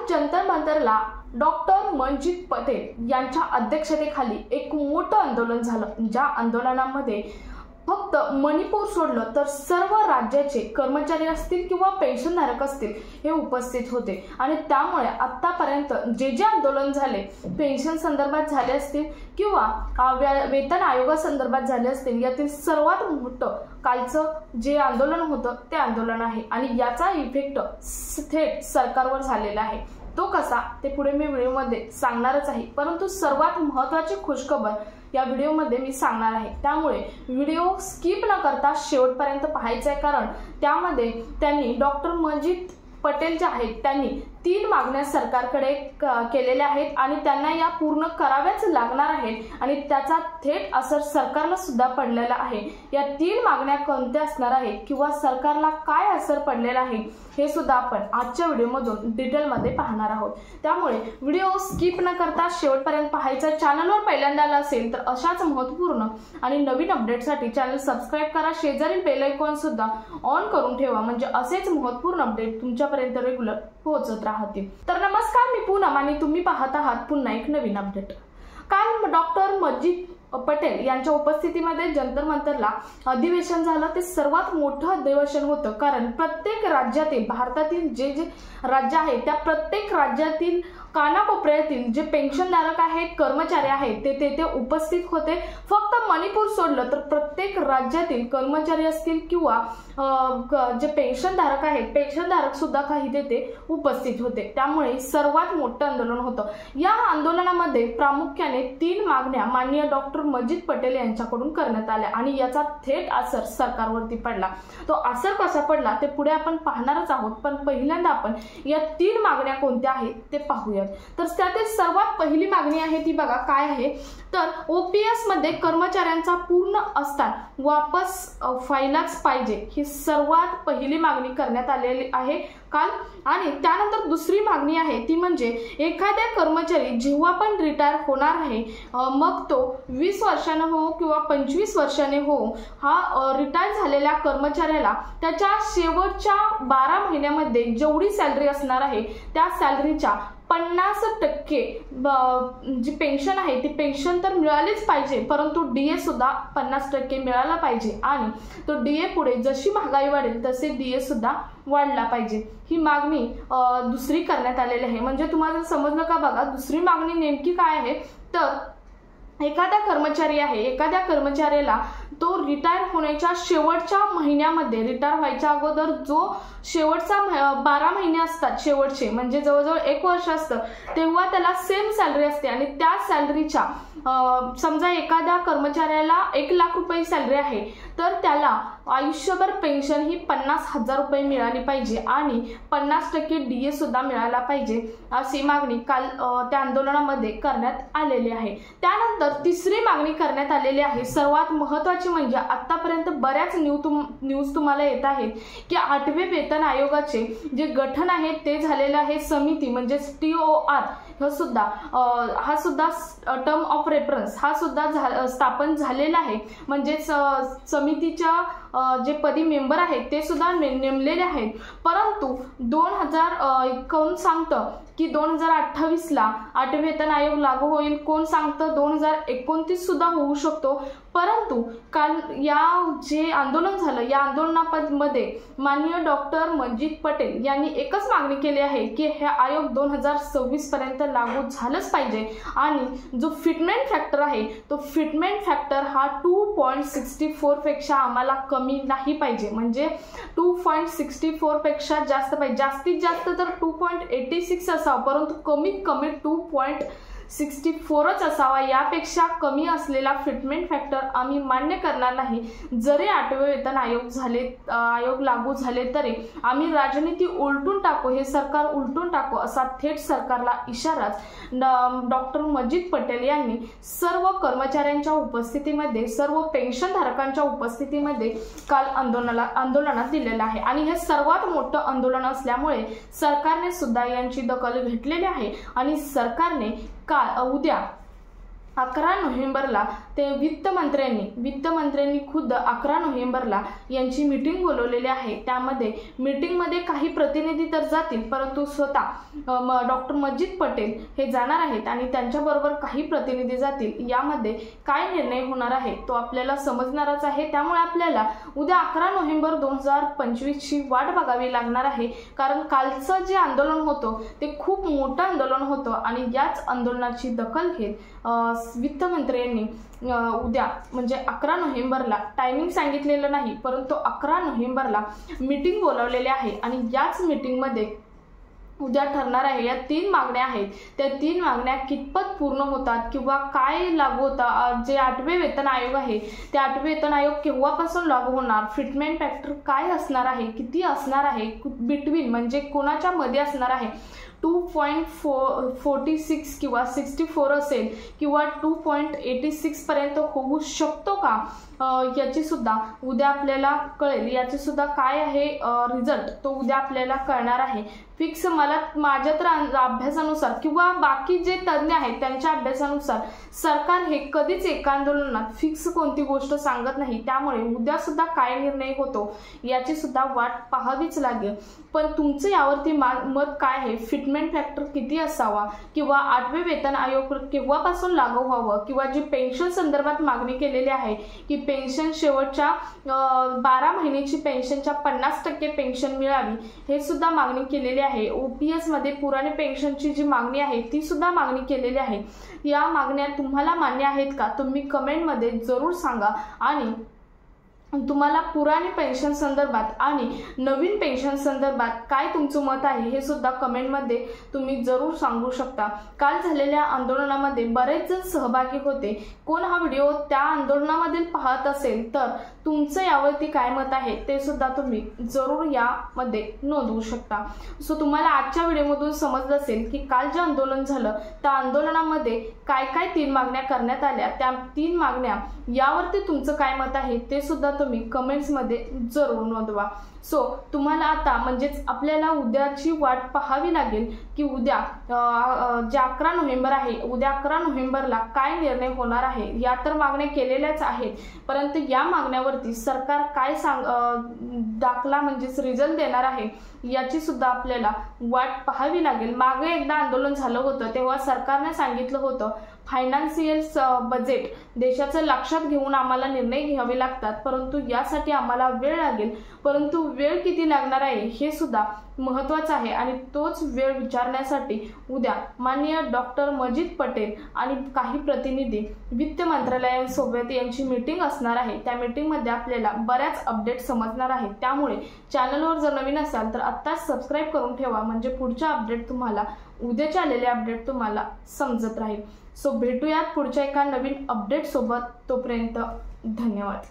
Jantar मंतरला doctor Manjit Patel यांच्या अध्यक्षतेखाली एक मोठं आंदोलन झालं। ज्या आंदोलनामध्ये फक्त मणिपूर सोडलं तर सर्व राज्याचे कर्मचारी असतील किंवा पेन्शनधारक असतील हे उपस्थित होते। आणि त्यामुळे आतापर्यंत जे आंदोलन झाले, पेन्शन संदर्भात झाले असतील किंवा वेतन आयोगासंदर्भात झाले असतील, यातील सर्वात मोठं कालचं जे आंदोलन होतं ते आंदोलन आहे आणि याचा इफेक्ट थेट सरकारवर झालेला आहे। तो कसा ते पुढे मी व्हिडिओमध्ये सांगणारच आहे, परंतु सर्वात महत्त्वाची खुशखबर या व्हिडिओमध्ये मी सांगणार आहे। त्यामुळे व्हिडिओ स्किप न करता शेवटपर्यंत पाहायचा आहे, कारण त्यामध्ये त्यांनी डॉक्टर मनजित पटेल जे आहेत त्यांनी 3 मागण्या सरकारकडे केलेल्या आहेत आणि त्यांना या पूर्ण कराव्याच लागणार आहेत आणि त्याचा थेट असर सरकारला सुद्धा पडलेला आहे। या 3 मागण्या कोणत्या असणार आहेत किंवा सरकारला काय असर पडलेला आहे हे सुद्धा आपण आजच्या व्हिडिओमधून डिटेलमध्ये पाहणार आहोत। त्यामुळे व्हिडिओ स्किप न करता शेवटपर्यंत पाहायचा। चॅनलवर पहिल्यांदा आला असेल तर अशाच महत्त्वपूर्ण आणि नवीन अपडेटसाठी चॅनल सबस्क्राइब करा, शेजारील बेल आयकॉन सुद्धा ऑन करून ठेवा, म्हणजे असेच महत्त्वपूर्ण अपडेट तुमच्यापर्यंत रेग्युलर पोहोचत राहतील। तर नमस्कार, मी पूनम आणि तुम्ही पाहत आहात पुन्हा एक नवीन अपडेट। काल डॉक्टर मनजित पटेल यांच्या उपस्थितीमध्ये जंतर मंतरला अधिवेशन झालं। ते सर्वात मोठं अधिवेशन होतं, कारण प्रत्येक राज्यातील, भारतातील जे राज्य आहेत त्या प्रत्येक राज्यातील कानाकोपऱ्यातील जे पेन्शनधारक आहेत, कर्मचारी आहेत, ते तेथे उपस्थित होते। फक्त मणिपूर सोडलं तर प्रत्येक राज्यातील कर्मचारी असतील किंवा जे पेन्शनधारक आहेत, पेन्शनधारक सुद्धा काही तेथे उपस्थित होते। त्यामुळे सर्वात मोठं आंदोलन होतं। या आंदोलनामध्ये प्रामुख्याने 3 मागण्या माननीय डॉक्टर मनजित पटेल यांच्याकडून करण्यात आल्या आणि याचा थेट असर सरकारवरती पडला। तो असर कसा पडला ते पुढे आपण पाहणारच आहोत, पण पहिल्यांदा आपण या 3 मागण्या कोणत्या आहेत ते पाहूया। तर त्यातील सर्वात पहिली मागणी आहे ती बघा काय आहे, तर ओपीएस मध्ये कर्मचाऱ्यांचा पूर्ण असताना वापस व्हायलाच पाहिजे, ही सर्वात पहिली मागणी करण्यात आलेली आहे काल। आणि त्यानंतर दुसरी मागणी आहे ती म्हणजे एखाद्या कर्मचारी जेव्हा पण रिटायर होणार आहे, मग तो 20 वर्षांनी हो किंवा 25 वर्षांनी हो, हा रिटायर झालेल्या कर्मचाऱ्याला त्याच्या शेवटच्या 12 महिन्यामध्ये जेवढी सॅलरी असणार आहे त्या सॅलरीच्या 50% जी पेन्शन आहे ती पेन्शन तर मिळालीच पाहिजे, परंतु डीए सुद्धा 50% मिळाला पाहिजे आणि तो डीए पुढे जशी महागाई वाढेल तसे डीए सुद्धा वाढला पाहिजे। ही मागणी दुसरी करण्यात आलेली आहे। म्हणजे तुम्हाला समजलं का बघा, दुसरी मागणी नेमकी काय आहे, तर एखादा कर्मचारी आहे, एखाद्या कर्मचाऱ्याला तो रिटायर होण्याच्या शेवटच्या महिन्यामध्ये, रिटायर व्हायच्या अगोदर जो शेवटचा 12 महिने असतात शेवटचे, म्हणजे जवळजवळ 1 वर्ष असतं, तेव्हा त्याला सेम सॅलरी असते आणि त्या सॅलरीच्या समजा एखाद्या कर्मचाऱ्याला 1 लाख रुपये सॅलरी आहे तर त्याला आयुष्यभर पेन्शन ही 50,000 रुपये मिळाली पाहिजे आणि 50% डीए सुद्धा मिळाला पाहिजे, अशी मागणी काल त्या आंदोलनामध्ये करण्यात आलेली आहे। त्यानंतर तिसरी मागणी करण्यात आलेली आहे, सर्वात महत्त्वाची म्हणजे आतापर्यंत बऱ्याच न्यूज तुम्हाला येत आहेत की 8वे वेतन आयोगाचे जे गठन आहे ते झालेलं आहे, समिती म्हणजे TOR हा सुद्धा टर्म ऑफ रेफरन्स हा सुद्धा स्थापन झालेला आहे। म्हणजे समितीच्या जे पदी मेंबर आहेत ते सुद्धा नेमलेले आहेत, परंतु 2021 सांगतं की 2028ला 8वे वेतन आयोग लागू होईल, कोण सांगतं 2029 सुद्धा होऊ शकतो। परंतु काल या जे आंदोलन झालं या आंदोलनामध्ये माननीय डॉक्टर मनजित पटेल यांनी एकच मागणी केली आहे की हे आयोग 2026 पर्यंत लागू झालंच पाहिजे आणि जो फिटमेंट फॅक्टर आहे तो फिटमेंट फॅक्टर हा 2.64 पेक्षा आम्हाला कमी नाही पाहिजे, म्हणजे 2.64 पेक्षा जास्त पाहिजे, जास्तीत जास्त तर 2.86 असावं, परंतु कमीत कमी 2.64च असावा। यापेक्षा कमी असलेला फिटमेंट फॅक्टर आम्ही मान्य करणार नाही। जरी 8वे वेतन आयोग लागू झाले तरी आम्ही राजनीती उलटून टाकू, हे सरकार उलटून टाकू, असा थेट सरकारला इशाराच डॉक्टर मनजित पटेल यांनी सर्व कर्मचाऱ्यांच्या उपस्थितीमध्ये, सर्व पेन्शनधारकांच्या उपस्थितीमध्ये काल आंदोलनात दिलेला आहे। आणि हे सर्वात मोठं आंदोलन असल्यामुळे सरकारने सुद्धा यांची दखल घेतलेली आहे आणि सरकारने उद्या 11 नोव्हेंबरला ते वित्त मंत्र्यांनी खुद्द 11 नोव्हेंबरला यांची मीटिंग बोलवलेली आहे। त्यामध्ये मीटिंगमध्ये काही प्रतिनिधी तर जातील, परंतु स्वतः डॉक्टर मजिद पटेल हे जाणार आहेत आणि त्यांच्याबरोबर काही प्रतिनिधी जातील। यामध्ये काय निर्णय होणार आहे तो आपल्याला समजणारच आहे। त्यामुळे आपल्याला उद्या 11 नोव्हेंबर 2025 ची वाट बघावी लागणार आहे, कारण कालचं जे आंदोलन होतं ते खूप मोठं आंदोलन होतं आणि याच आंदोलनाची दखल घेत वित्तमंत्र्यांनी उद्या म्हणजे 11 नोव्हेंबरला टायमिंग सांगितलेलं नाही, परंतु 11 नोव्हेंबरला मीटिंग बोलावलेली आहे आणि याच मीटिंगमध्ये उद्या ठरणार आहे या 3 मागण्या आहेत, त्या 3 मागण्या कितपत पूर्ण होतात किंवा काय लागू होतं। जे 8वे वेतन आयोग आहे ते 8वे वेतन आयोग केव्हापासून लागू होणार, फिटमेंट फॅक्टर काय असणार आहे, किती असणार आहे, बिटवीन म्हणजे कोणाच्या मध्ये असणार आहे, 2.46 किंवा 64 असेल किंवा 2.86 पर्यंत होऊ शकतो का, याची सुद्धा उद्या आपल्याला कळेल। याची सुद्धा काय आहे रिझल्ट तो उद्या आपल्याला कळणार आहे। फिक्स माझ्या तर अभ्यासानुसार किंवा बाकी जे तज्ञ आहेत त्यांच्या अभ्यासानुसार सरकार हे कधीच एका आंदोलनात फिक्स कोणती गोष्ट सांगत नाही। त्यामुळे उद्या सुद्धा काय निर्णय होतो याची सुद्धा वाट पाहावीच लागेल। पण तुमचं यावरती मत काय आहे, फिटमेंट फॅक्टर किती असावा किंवा 8वे वेतन आयोग केव्हापासून लागू व्हावं किंवा जी पेन्शन संदर्भात मागणी केलेली आहे की पेन्शन शेवटच्या 12 महिन्याची पेन्शनच्या 50% पेन्शन मिळावी हे सुद्धा मागणी केलेली आहे। ओपीएस मध्ये पुराणे पेन्शनची जी मागणी आहे ती सुद्धा मागणी केलेली आहे। या मागण्या तुम्हाला मान्य आहेत का तुम्ही कमेंट मध्ये जरूर सांगा आणि तुम्हाला पुराणी पेन्शन संदर्भात आणि नवीन पेन्शन संदर्भात काय तुमचं मत आहे हे सुद्धा कमेंट मध्ये तुम्ही जरूर सांगू शकता। काल झालेल्या आंदोलनामध्ये बरेच जण सहभागी होते। कोण हा व्हिडिओ त्या आंदोलनामध्ये पाहत असेल तर तुमचं यावरती काय मत आहे ते सुद्धा तुम्ही जरूर यामध्ये नोंदवू शकता। सो तुम्हाला आजच्या व्हिडिओमधून समजलं असेल की काल जे आंदोलन झालं त्या आंदोलनामध्ये काय काय 3 मागण्या करण्यात आल्या, त्या 3 मागण्या यावरती तुमचं काय मत आहे ते सुद्धा तुम्ही कमेंट्स मध्ये जरूर नोंदवा। सो तुम्हाला आता म्हणजेच आपल्याला उद्याची वाट पाहावी लागेल की उद्या जे 11 नोव्हेंबर आहे उद्या 11 नोव्हेंबरला काय निर्णय होणार आहे। या तर मागण्या केलेल्याच आहेत, परंतु या मागण्यावरती सरकार काय दाखला म्हणजेच रिझल्ट देणार आहे याची सुद्धा आपल्याला वाट पाहावी लागेल। मागे एकदा आंदोलन झालं होतं तेव्हा सरकारने सांगितलं होतं फायनान्शियल बजेट देशाचं लक्षात घेऊन आम्हाला निर्णय घ्यावे लागतात, परंतु यासाठी आम्हाला वेळ लागेल। परंतु वेळ किती लागणार आहे हे सुद्धा महत्त्वाचं आहे आणि तोच वेळ विचारण्यासाठी उद्या माननीय डॉक्टर मजिद पटेल आणि काही प्रतिनिधी वित्त मंत्रालयासोबत यांची मीटिंग असणार आहे। त्या मीटिंगमध्ये आपल्याला बऱ्याच अपडेट समजणार आहेत। त्यामुळे चॅनलवर जर नवीन असाल तर आत्ताच सबस्क्राइब करून ठेवा, म्हणजे पुढच्या अपडेट तुम्हाला उद्याचे आलेले अपडेट तुम्हाला समजत राहील। सो भेटूयात पुढच्या एका नवीन अपडेट सोबत, तोपर्यंत धन्यवाद।